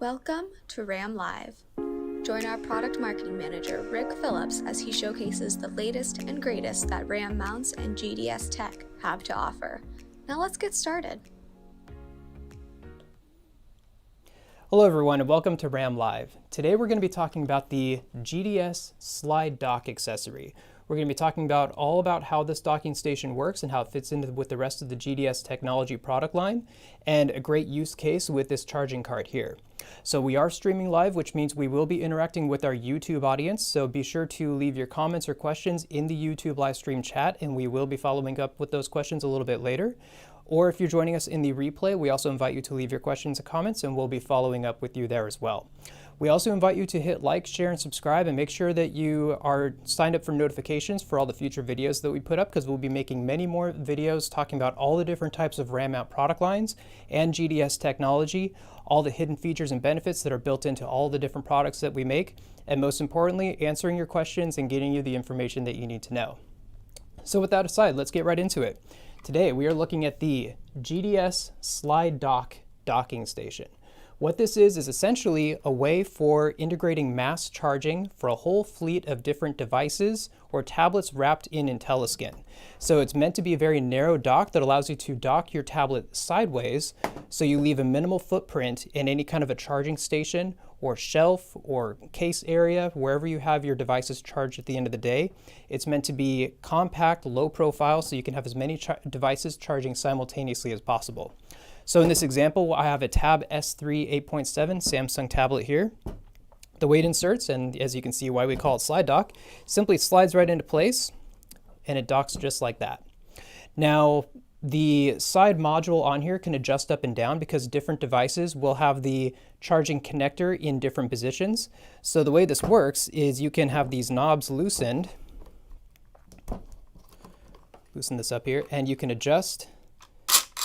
Welcome to RAM Live. Join our product marketing manager, Rick Phillips, as he showcases the latest and greatest that RAM mounts and GDS tech have to offer. Now let's get started. Hello everyone and welcome to RAM Live. Today we're going to be talking about the GDS Slide Dock accessory. We're going to be talking about all about how this docking station works and how it fits into with the rest of the GDS technology product line, and a great use case with this charging cart here. So we are streaming live, which means we will be interacting with our YouTube audience, so be sure to leave your comments or questions in the YouTube live stream chat, and we will be following up with those questions a little bit later. Or if you're joining us in the replay, we also invite you to leave your questions and comments, and we'll be following up with you there as well. We also invite you to hit like, share, and subscribe, and make sure that you are signed up for notifications for all the future videos that we put up, because we'll be making many more videos talking about all the different types of RAM mount product lines and GDS technology, all the hidden features and benefits that are built into all the different products that we make, and most importantly, answering your questions and getting you the information that you need to know. So with that aside, let's get right into it. Today we are looking at the GDS Slide Dock docking station. What this is essentially a way for integrating mass charging for a whole fleet of different devices or tablets wrapped in intelliSkin. So it's meant to be a very narrow dock that allows you to dock your tablet sideways, so you leave a minimal footprint in any kind of a charging station or shelf or case area, wherever you have your devices charged at the end of the day. It's meant to be compact, low profile, so you can have as many devices charging simultaneously as possible. So in this example, I have a Tab S3 8.7 Samsung tablet here. The weight inserts, and as you can see why we call it slide dock, simply slides right into place and it docks just like that. Now, the side module on here can adjust up and down because different devices will have the charging connector in different positions. So the way this works is you can have these knobs loosened, loosen this up here, and you can adjust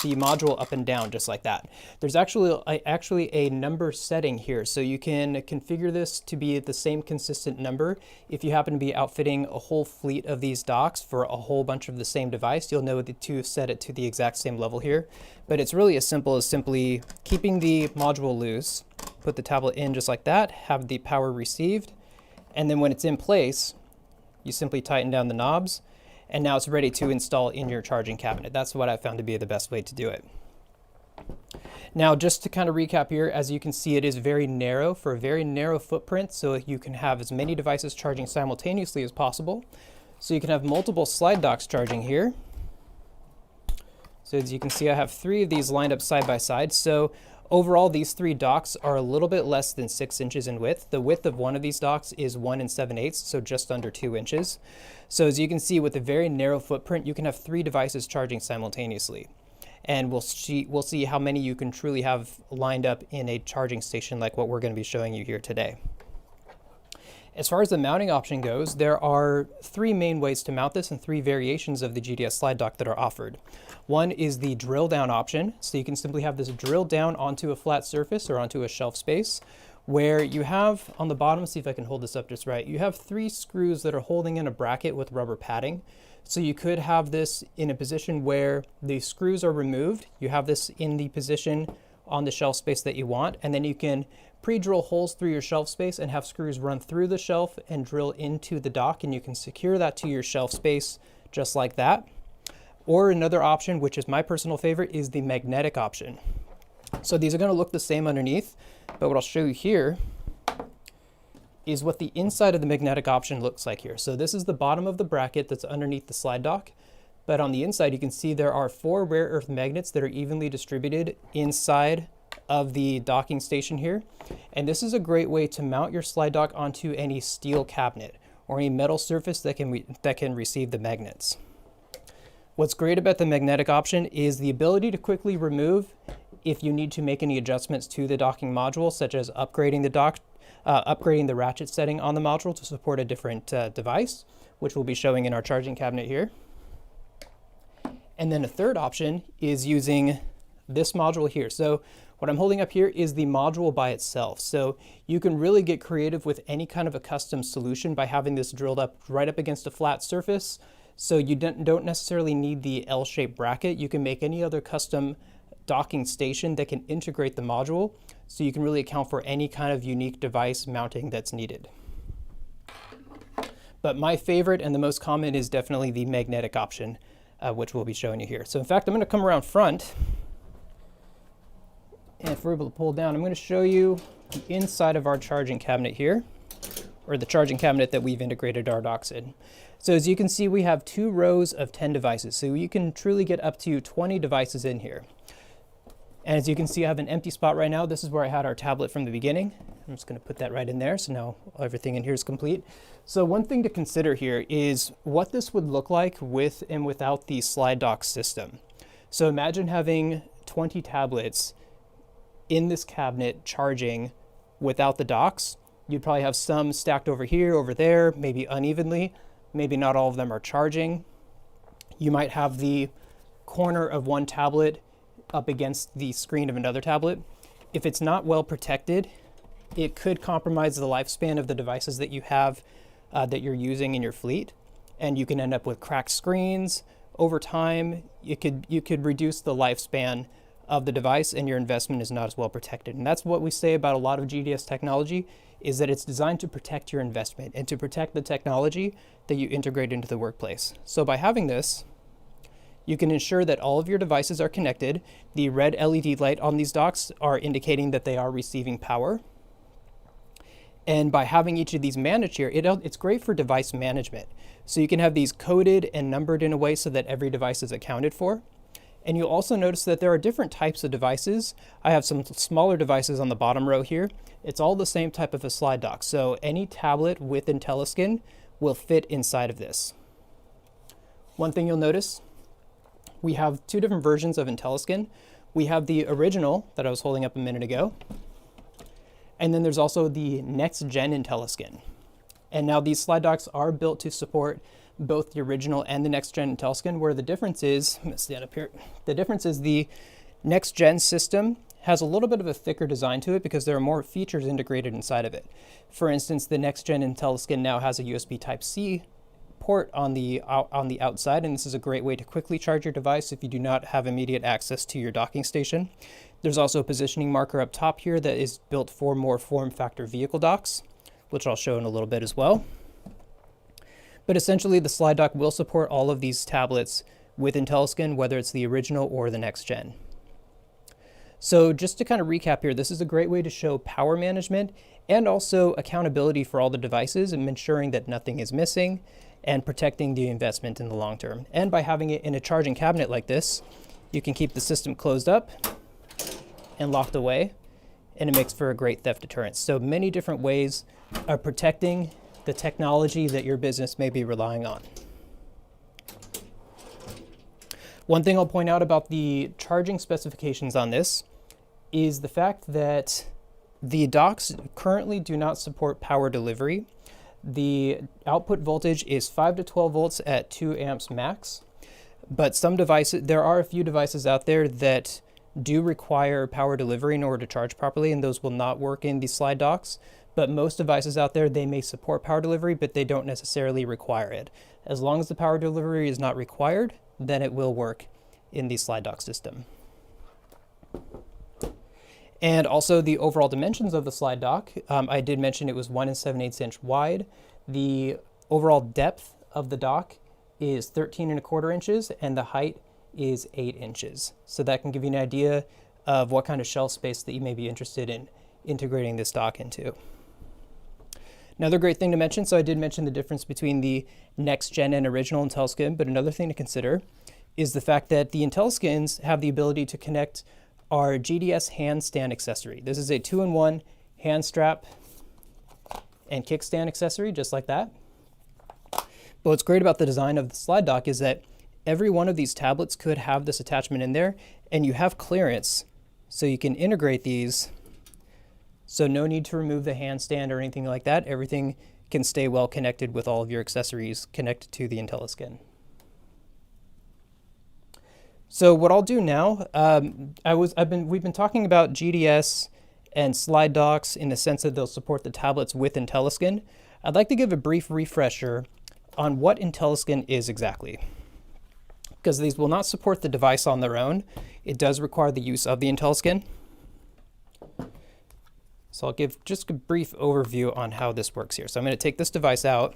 the module up and down just like that. There's actually a number setting here, so you can configure this to be the same consistent number. If you happen to be outfitting a whole fleet of these docks for a whole bunch of the same device, you'll know to set it to the exact same level here. But it's really as simple as simply keeping the module loose, put the tablet in just like that, have the power received, and then when it's in place, you simply tighten down the knobs, and now it's ready to install in your charging cabinet. That's what I found to be the best way to do it. Now, just to kind of recap here, as you can see, it is very narrow for a very narrow footprint, so you can have as many devices charging simultaneously as possible. So you can have multiple slide docks charging here. So as you can see, I have 3 of these lined up side by side. So overall, these 3 docks are a little bit less than 6 inches in width. The width of one of these docks is 1 7/8, so just under 2 inches. So as you can see, with a very narrow footprint, you can have 3 devices charging simultaneously. And we'll see how many you can truly have lined up in a charging station like what we're going to be showing you here today. As far as the mounting option goes, there are 3 main ways to mount this and 3 variations of the GDS Slide Dock that are offered. One is the drill down option, so you can simply have this drilled down onto a flat surface or onto a shelf space, where you have on the bottom, see if I can hold this up just right, you have 3 screws that are holding in a bracket with rubber padding. So you could have this in a position where the screws are removed, you have this in the position on the shelf space that you want, and then you can pre-drill holes through your shelf space and have screws run through the shelf and drill into the dock, and you can secure that to your shelf space just like that. Or another option, which is my personal favorite, is the magnetic option. So these are going to look the same underneath, but what I'll show you here is what the inside of the magnetic option looks like here. So this is the bottom of the bracket that's underneath the slide dock, but on the inside you can see there are 4 rare earth magnets that are evenly distributed inside of the docking station here. And this is a great way to mount your slide dock onto any steel cabinet or any metal surface that can receive the magnets. What's great about the magnetic option is the ability to quickly remove if you need to make any adjustments to the docking module, such as upgrading the ratchet setting on the module to support a different device, which we'll be showing in our charging cabinet here. And then a third option is using this module here. So what I'm holding up here is the module by itself. So you can really get creative with any kind of a custom solution by having this drilled up right up against a flat surface. So you don't necessarily need the L-shaped bracket. You can make any other custom docking station that can integrate the module, so you can really account for any kind of unique device mounting that's needed. But my favorite and the most common is definitely the magnetic option, which we'll be showing you here. So in fact, I'm going to come around front, and if we're able to pull down, I'm going to show you the inside of our charging cabinet here, or the charging cabinet that we've integrated our docks in. So as you can see, we have 2 rows of 10 devices. So you can truly get up to 20 devices in here. And as you can see, I have an empty spot right now. This is where I had our tablet from the beginning. I'm just going to put that right in there. So now everything in here is complete. So one thing to consider here is what this would look like with and without the slide dock system. So imagine having 20 tablets in this cabinet charging without the docks. You'd probably have some stacked over here, over there, maybe unevenly. Maybe not all of them are charging. You might have the corner of one tablet up against the screen of another tablet. If it's not well protected, it could compromise the lifespan of the devices that you have that you're using in your fleet, and you can end up with cracked screens. Over time, you could reduce the lifespan of the device, and your investment is not as well protected. And that's what we say about a lot of GDS technology, is that it's designed to protect your investment and to protect the technology that you integrate into the workplace. So by having this, you can ensure that all of your devices are connected. The red LED light on these docks are indicating that they are receiving power. And by having each of these managed here, it's great for device management. So you can have these coded and numbered in a way so that every device is accounted for. And you'll also notice that there are different types of devices. I have some smaller devices on the bottom row here. It's all the same type of a slide dock. So any tablet with intelliSkin will fit inside of this. One thing you'll notice, we have 2 different versions of intelliSkin. We have the original that I was holding up a minute ago. And then there's also the next gen intelliSkin. And now these slide docks are built to support both the original and the next gen intelliSkin, where the difference is, I'm gonna stand up here. The difference is the next gen system has a little bit of a thicker design to it because there are more features integrated inside of it. For instance, the next gen intelliSkin now has a USB Type-C port on the outside, and this is a great way to quickly charge your device if you do not have immediate access to your docking station. There's also a positioning marker up top here that is built for more form factor vehicle docks, which I'll show in a little bit as well. But essentially, the slide dock will support all of these tablets with intelliSkin, whether it's the original or the next gen. So just to kind of recap here, this is a great way to show power management and also accountability for all the devices and ensuring that nothing is missing and protecting the investment in the long term. And by having it in a charging cabinet like this, you can keep the system closed up and locked away, and it makes for a great theft deterrent. So many different ways of protecting the technology that your business may be relying on. One thing I'll point out about the charging specifications on this is the fact that the docks currently do not support power delivery. The output voltage is 5 to 12 volts at 2 amps max, but some devices, there are a few devices out there that do require power delivery in order to charge properly, and those will not work in these slide docks. But most devices out there, they may support power delivery, but they don't necessarily require it. As long as the power delivery is not required, then it will work in the slide dock system. And also the overall dimensions of the slide dock, I did mention it was 1 7/8 inch wide. The overall depth of the dock is 13¼ inches, and the height is 8 inches. So that can give you an idea of what kind of shelf space that you may be interested in integrating this dock into. Another great thing to mention, so I did mention the difference between the next gen and original intelliSkin, but another thing to consider is the fact that the intelliSkins have the ability to connect our GDS handstand accessory. This is a 2-in-1 hand strap and kickstand accessory, just like that. But what's great about the design of the slide dock is that every one of these tablets could have this attachment in there, and you have clearance, so you can integrate these. So no need to remove the handstand or anything like that. Everything can stay well connected with all of your accessories connected to the intelliSkin. So what I'll do now, we've been talking about GDS and slide docks in the sense that they'll support the tablets with intelliSkin. I'd like to give a brief refresher on what intelliSkin is exactly. because these will not support the device on their own. It does require the use of the intelliSkin. So I'll give just a brief overview on how this works here. So I'm going to take this device out.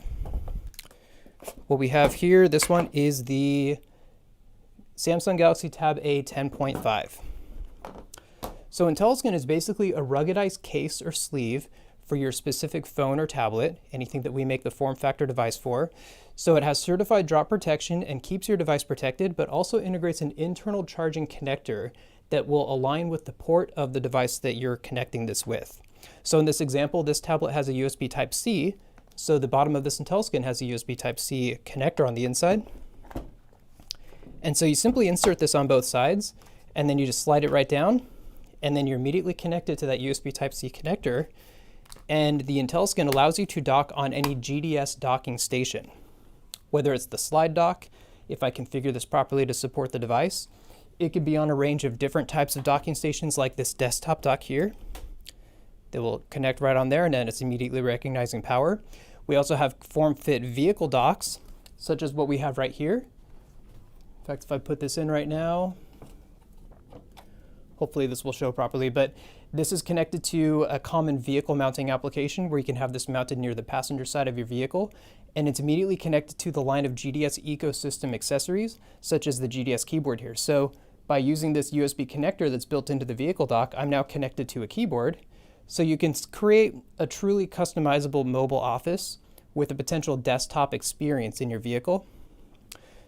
What we have here, this one is the Samsung Galaxy Tab A 10.5. So intelliSkin is basically a ruggedized case or sleeve for your specific phone or tablet, anything that we make the form factor device for. So it has certified drop protection and keeps your device protected, but also integrates an internal charging connector that will align with the port of the device that you're connecting this with. So in this example, this tablet has a USB Type-C, so the bottom of this intelliSkin has a USB Type-C connector on the inside. And so you simply insert this on both sides, and then you just slide it right down, and then you're immediately connected to that USB Type-C connector, and the intelliSkin allows you to dock on any GDS docking station. Whether it's the Slide Dock, if I configure this properly to support the device, it could be on a range of different types of docking stations like this desktop dock here. They will connect right on there, and then it's immediately recognizing power. We also have form-fit vehicle docks, such as what we have right here. In fact, if I put this in right now, hopefully this will show properly, but this is connected to a common vehicle mounting application where you can have this mounted near the passenger side of your vehicle, and it's immediately connected to the line of GDS ecosystem accessories, such as the GDS keyboard here. So by using this USB connector that's built into the vehicle dock, I'm now connected to a keyboard. So you can create a truly customizable mobile office with a potential desktop experience in your vehicle.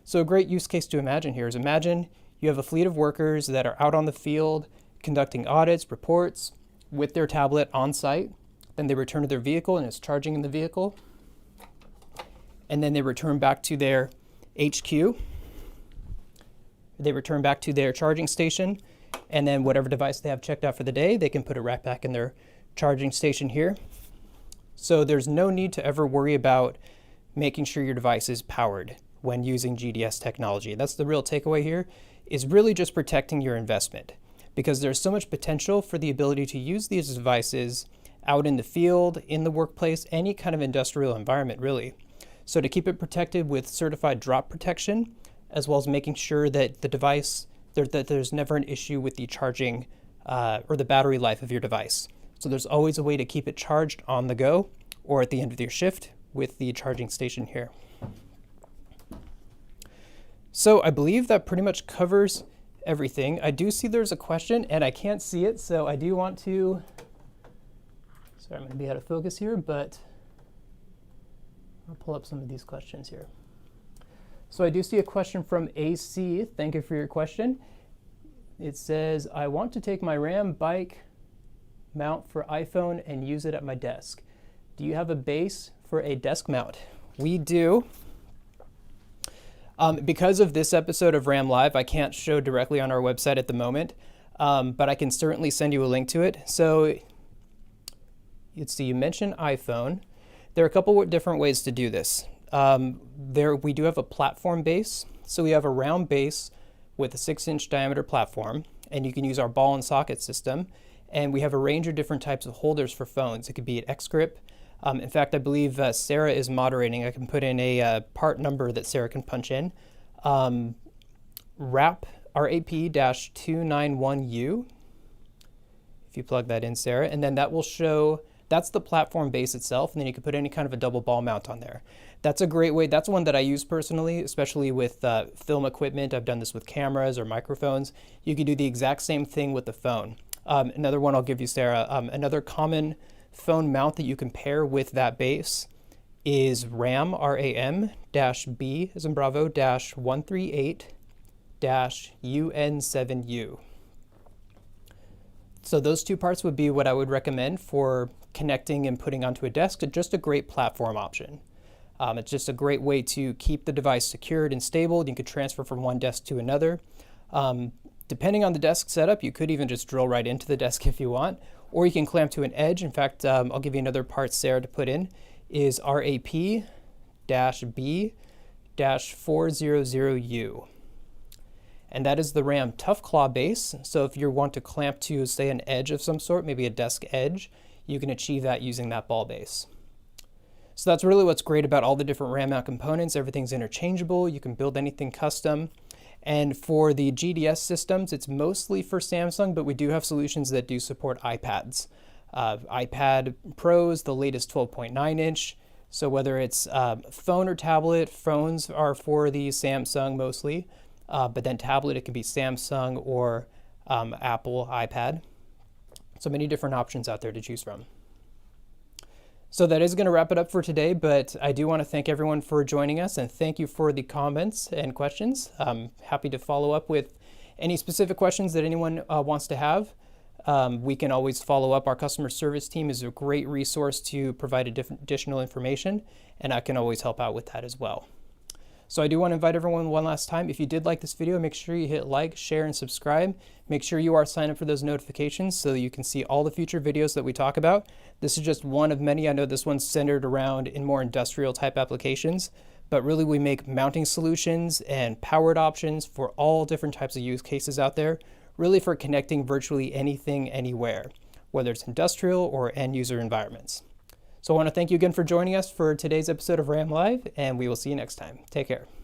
So a great use case to imagine here is imagine you have a fleet of workers that are out on the field conducting audits, reports with their tablet on site. Then they return to their vehicle and it's charging in the vehicle. And then they return back to their HQ. They return back to their charging station, and then whatever device they have checked out for the day, they can put it right back in their charging station here. So there's no need to ever worry about making sure your device is powered when using GDS technology. That's the real takeaway here, is really just protecting your investment, because there's so much potential for the ability to use these devices out in the field, in the workplace, any kind of industrial environment really. So to keep it protected with certified drop protection, as well as making sure that the device, that there's never an issue with the charging or the battery life of your device. So there's always a way to keep it charged on the go or at the end of your shift with the charging station here. So I believe that pretty much covers everything. I do see there's a question and I can't see it, so I do want to, sorry, I'm going to be out of focus here, but I'll pull up some of these questions here. So I do see a question from AC. Thank you for your question. It says, I want to take my RAM bike mount for iPhone and use it at my desk. Do you have a base for a desk mount? We do. Because of this episode of RAM Live, I can't show directly on our website at the moment, but I can certainly send you a link to it. So let's see, you mentioned iPhone. There are a couple of different ways to do this. We do have a platform base. So we have a round base with a 6-inch diameter platform, and you can use our ball and socket system. And we have a range of different types of holders for phones. It could be an X-grip. In fact, I believe Sarah is moderating. I can put in a part number that Sarah can punch in. RAP-291U, if you plug that in, Sarah, and then that will show, that's the platform base itself, and then you can put any kind of a double ball mount on there. That's a great way. That's one that I use personally, especially with film equipment. I've done this with cameras or microphones. You can do the exact same thing with the phone. Another one I'll give you, Sarah. Another common phone mount that you can pair with that base is RAM, RAM-B as in Bravo, -138-UN7U. So those two parts would be what I would recommend for connecting and putting onto a desk. It's just a great platform option. It's just a great way to keep the device secured and stable. You could transfer from one desk to another. Depending on the desk setup, you could even just drill right into the desk if you want, or you can clamp to an edge. In fact, I'll give you another part, Sarah, to put in, is RAP-B-400U. And that is the RAM Tough Claw base. So if you want to clamp to, say, an edge of some sort, maybe a desk edge, you can achieve that using that ball base. So that's really what's great about all the different RAM mount components. Everything's interchangeable. You can build anything custom. And for the GDS systems, it's mostly for Samsung, but we do have solutions that do support iPads. iPad Pros, the latest 12.9-inch. So whether it's phone or tablet, phones are for the Samsung mostly, but then tablet, it can be Samsung or Apple iPad. So many different options out there to choose from. So that is going to wrap it up for today, but I do want to thank everyone for joining us and thank you for the comments and questions. I'm happy to follow up with any specific questions that anyone wants to have. We can always follow up. Our customer service team is a great resource to provide additional information, and I can always help out with that as well. So I do want to invite everyone one last time. If you did like this video, make sure you hit like, share, and subscribe. Make sure you are signed up for those notifications so you can see all the future videos that we talk about. This is just one of many. I know this one's centered around in more industrial type applications, but really we make mounting solutions and powered options for all different types of use cases out there, really for connecting virtually anything, anywhere, whether it's industrial or end user environments. So I want to thank you again for joining us for today's episode of RAM Live, and we will see you next time. Take care.